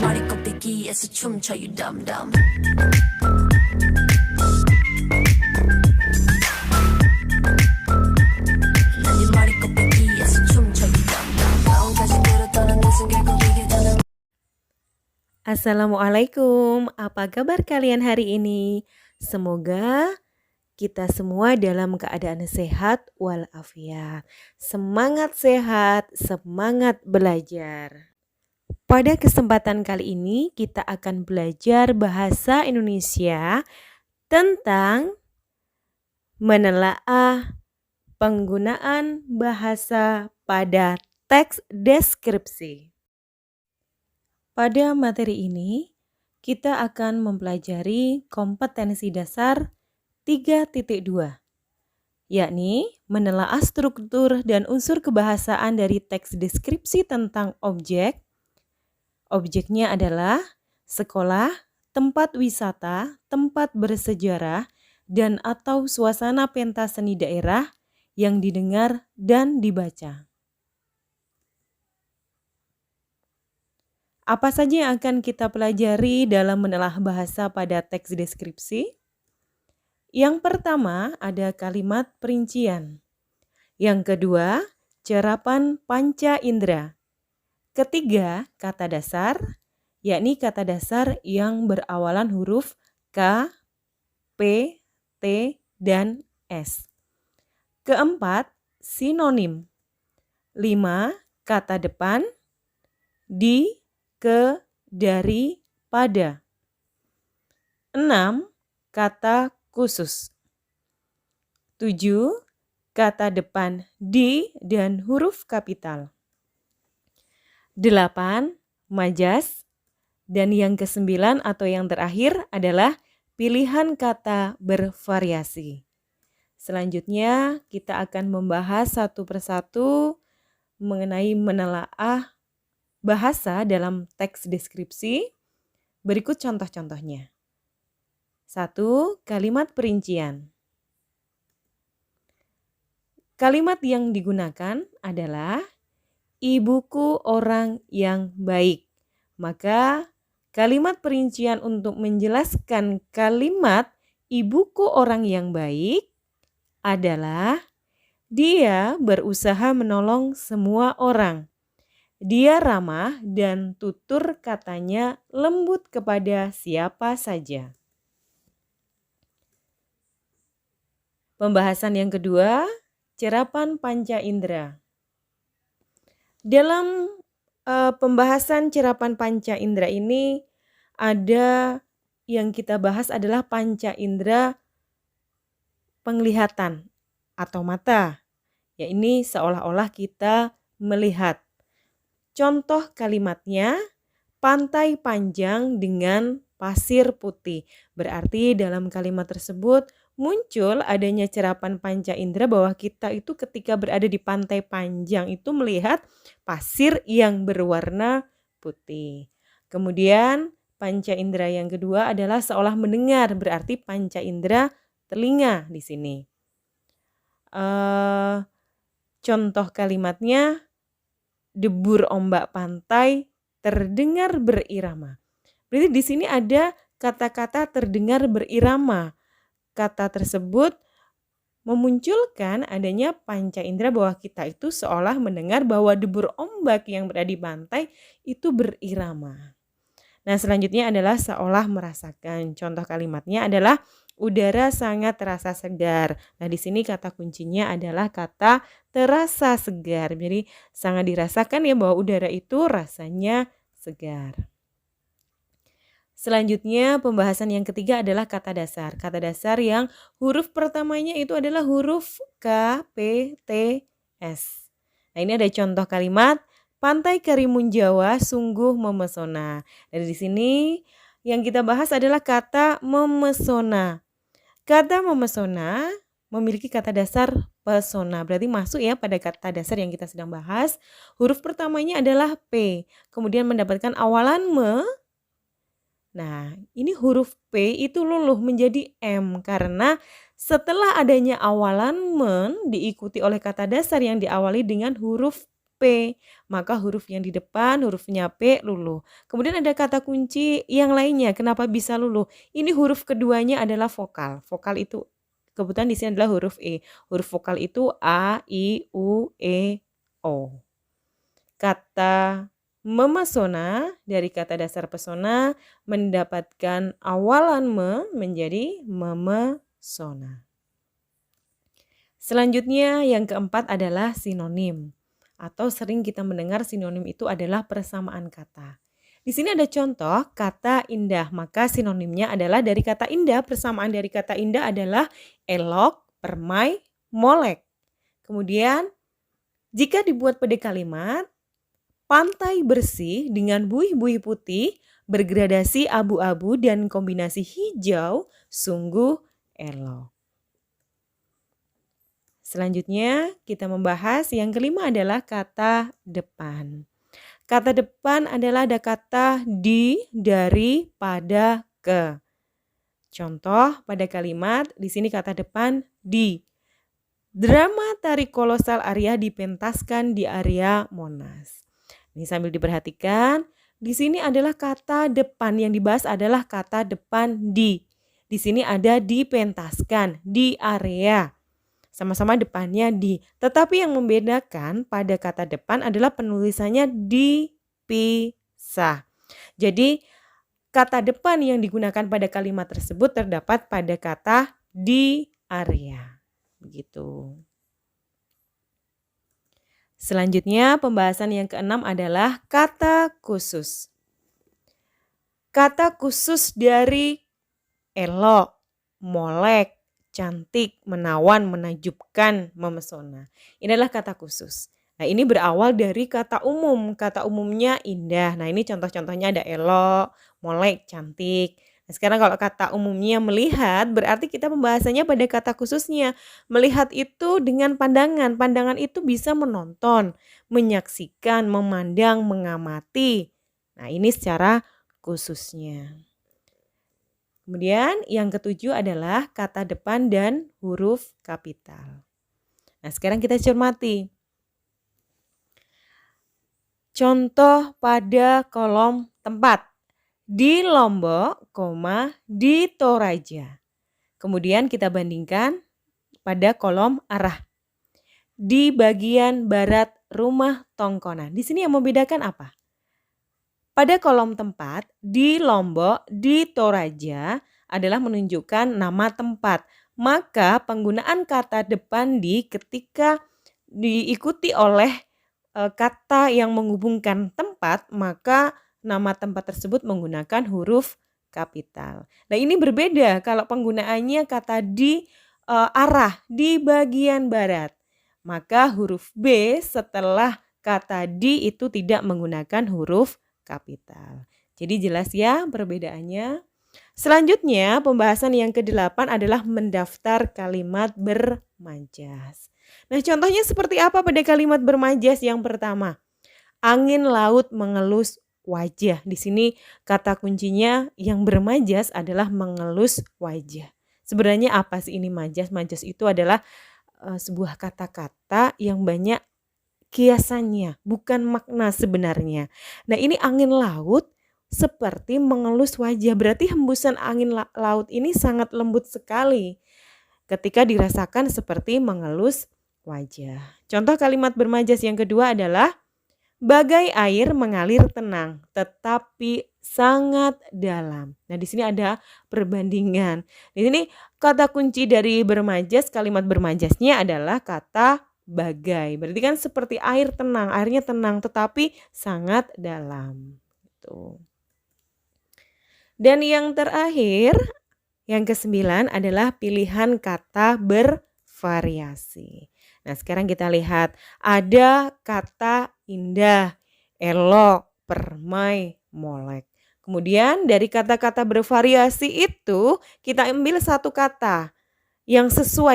머리 꼽대기에서 춤춰 you dumb dumb. 난네 머리 꼽대기에서 춤춰 you dumb dumb. 마음까지 들었다는 내 순간 거기게 되는. Assalamualaikum, apa kabar kalian hari ini? Semoga kita semua dalam keadaan sehat walafiat. Semangat sehat, semangat belajar. Pada kesempatan kali ini kita akan belajar bahasa Indonesia tentang menelaah penggunaan bahasa pada teks deskripsi. Pada materi ini, kita akan mempelajari kompetensi dasar 3.2, yakni menelaah struktur dan unsur kebahasaan dari teks deskripsi tentang objek. Objeknya adalah sekolah, tempat wisata, tempat bersejarah, dan atau suasana pentas seni daerah yang didengar dan dibaca. Apa saja yang akan kita pelajari dalam menelaah bahasa pada teks deskripsi? Yang pertama ada kalimat perincian. Yang kedua, cerapan panca indera. Ketiga, kata dasar, yakni kata dasar yang berawalan huruf K, P, T, dan S. Keempat, sinonim. 5, kata depan, di, ke, dari, pada. 6, kata khusus. 7, kata depan di dan huruf kapital. 8, majas. Dan yang ke-9 atau yang terakhir adalah pilihan kata bervariasi. Selanjutnya kita akan membahas satu persatu mengenai menelaah bahasa dalam teks deskripsi. Berikut contoh-contohnya. 1. Kalimat perincian. Kalimat yang digunakan adalah ibuku orang yang baik. Maka kalimat perincian untuk menjelaskan kalimat ibuku orang yang baik adalah dia berusaha menolong semua orang. Dia ramah dan tutur katanya lembut kepada siapa saja. Pembahasan yang kedua, cerapan panca indera. Dalam pembahasan cerapan panca indera ini ada yang kita bahas adalah panca indera penglihatan atau mata. Ya, ini seolah-olah kita melihat. Contoh kalimatnya, pantai panjang dengan pasir putih. Berarti dalam kalimat tersebut muncul adanya cerapan panca indera bahwa kita itu ketika berada di pantai panjang itu melihat pasir yang berwarna putih. Kemudian panca indera yang kedua adalah seolah mendengar, berarti panca indera telinga di sini. Contoh kalimatnya, debur ombak pantai terdengar berirama. Berarti di sini ada kata-kata terdengar berirama. Kata tersebut memunculkan adanya panca indera bahwa kita itu seolah mendengar bahwa debur ombak yang berada di pantai itu berirama. Nah, selanjutnya adalah seolah merasakan. Contoh kalimatnya adalah udara sangat terasa segar. Nah, di sini kata kuncinya adalah kata terasa segar. Jadi sangat dirasakan ya bahwa udara itu rasanya segar. Selanjutnya pembahasan yang ketiga adalah kata dasar. Kata dasar yang huruf pertamanya itu adalah huruf K, P, T, S. Nah, ini ada contoh kalimat, pantai Karimun Jawa sungguh memesona. Dari di sini yang kita bahas adalah kata memesona. Kata memesona memiliki kata dasar pesona. Berarti masuk ya pada kata dasar yang kita sedang bahas. Huruf pertamanya adalah P. Kemudian mendapatkan awalan me. Nah, ini huruf P itu luluh menjadi M karena setelah adanya awalan men diikuti oleh kata dasar yang diawali dengan huruf P. Maka huruf yang di depan hurufnya P luluh. Kemudian ada kata kunci yang lainnya. Kenapa bisa luluh? Ini huruf keduanya adalah vokal. Vokal itu kebetulan di sini adalah huruf E. Huruf vokal itu A, I, U, E, O. Kata memesona dari kata dasar pesona mendapatkan awalan menjadi memesona. Selanjutnya yang keempat adalah sinonim. Atau sering kita mendengar sinonim itu adalah persamaan kata. Di sini ada contoh kata indah, maka sinonimnya adalah dari kata indah. Persamaan dari kata indah adalah elok, permai, molek. Kemudian jika dibuat pada kalimat, pantai bersih dengan buih-buih putih, bergradasi abu-abu dan kombinasi hijau, sungguh elok. Selanjutnya kita membahas yang kelima adalah kata depan. Kata depan adalah ada kata di, dari, pada, ke. Contoh pada kalimat di sini kata depan di. Drama tari kolosal Arya dipentaskan di area Monas. Ini sambil diperhatikan, di sini adalah kata depan yang dibahas adalah kata depan di. Di sini ada dipentaskan di area. Sama-sama depannya di. Tetapi yang membedakan pada kata depan adalah penulisannya dipisah. Jadi kata depan yang digunakan pada kalimat tersebut terdapat pada kata di area. Begitu. Selanjutnya pembahasan yang keenam adalah kata khusus. Kata khusus dari elok, molek, cantik, menawan, menakjubkan, memesona. Ini adalah kata khusus. Nah ini berawal dari kata umum. Kata umumnya indah. Nah ini contoh-contohnya ada elok, molek, cantik. Nah, sekarang kalau kata umumnya melihat berarti kita pembahasannya pada kata khususnya. Melihat itu dengan pandangan. Pandangan itu bisa menonton, menyaksikan, memandang, mengamati. Nah ini secara khususnya. Kemudian yang ketujuh adalah kata depan dan huruf kapital. Nah sekarang kita cermati. Contoh pada kolom tempat. Di Lombok, di Toraja. Kemudian kita bandingkan pada kolom arah. Di bagian barat rumah Tongkonan. Di sini yang membedakan apa? Pada kolom tempat, di Lombok, di Toraja adalah menunjukkan nama tempat. Maka penggunaan kata depan di ketika diikuti oleh kata yang menghubungkan tempat, maka nama tempat tersebut menggunakan huruf kapital. Nah ini berbeda kalau penggunaannya kata di arah, di bagian barat. Maka huruf B setelah kata di itu tidak menggunakan huruf kapital. Jadi jelas ya perbedaannya. Selanjutnya pembahasan yang ke-8 adalah mendaftar kalimat bermajas. Nah contohnya seperti apa pada kalimat bermajas yang pertama? Angin laut mengelus wajah. Di sini kata kuncinya yang bermajas adalah mengelus wajah. Sebenarnya apa sih ini majas? Majas itu adalah sebuah kata-kata yang banyak kiasannya, bukan makna sebenarnya. Nah ini angin laut seperti mengelus wajah. Berarti hembusan angin laut ini sangat lembut sekali ketika dirasakan seperti mengelus wajah. Contoh kalimat bermajas yang kedua adalah bagai air mengalir tenang tetapi sangat dalam. Nah di sini ada perbandingan. Di sini kata kunci dari bermajas, kalimat bermajasnya adalah kata bagai. Berarti kan seperti air tenang, airnya tenang tetapi sangat dalam. Gitu. Dan yang terakhir, yang ke-9 adalah pilihan kata bervariasi. Nah sekarang kita lihat ada kata indah, elok, permai, molek. Kemudian dari kata-kata bervariasi itu kita ambil satu kata yang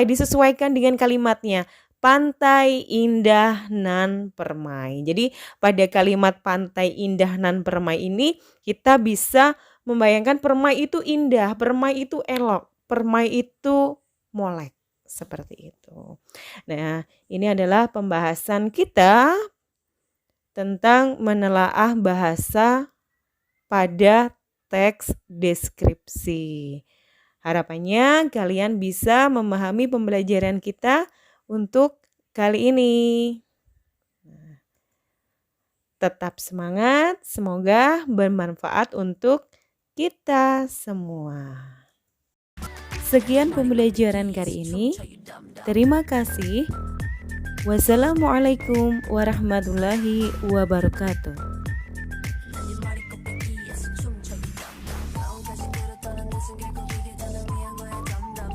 disesuaikan dengan kalimatnya. Pantai, indah, nan, permai. Jadi pada kalimat pantai, indah, nan, permai ini kita bisa membayangkan permai itu indah, permai itu elok, permai itu molek. Seperti itu. Nah, ini adalah pembahasan kita tentang menelaah bahasa pada teks deskripsi. Harapannya kalian bisa memahami pembelajaran kita untuk kali ini. Tetap semangat, semoga bermanfaat untuk kita semua. Sekian pembelajaran kali ini. Terima kasih. Wassalamualaikum warahmatullahi wabarakatuh.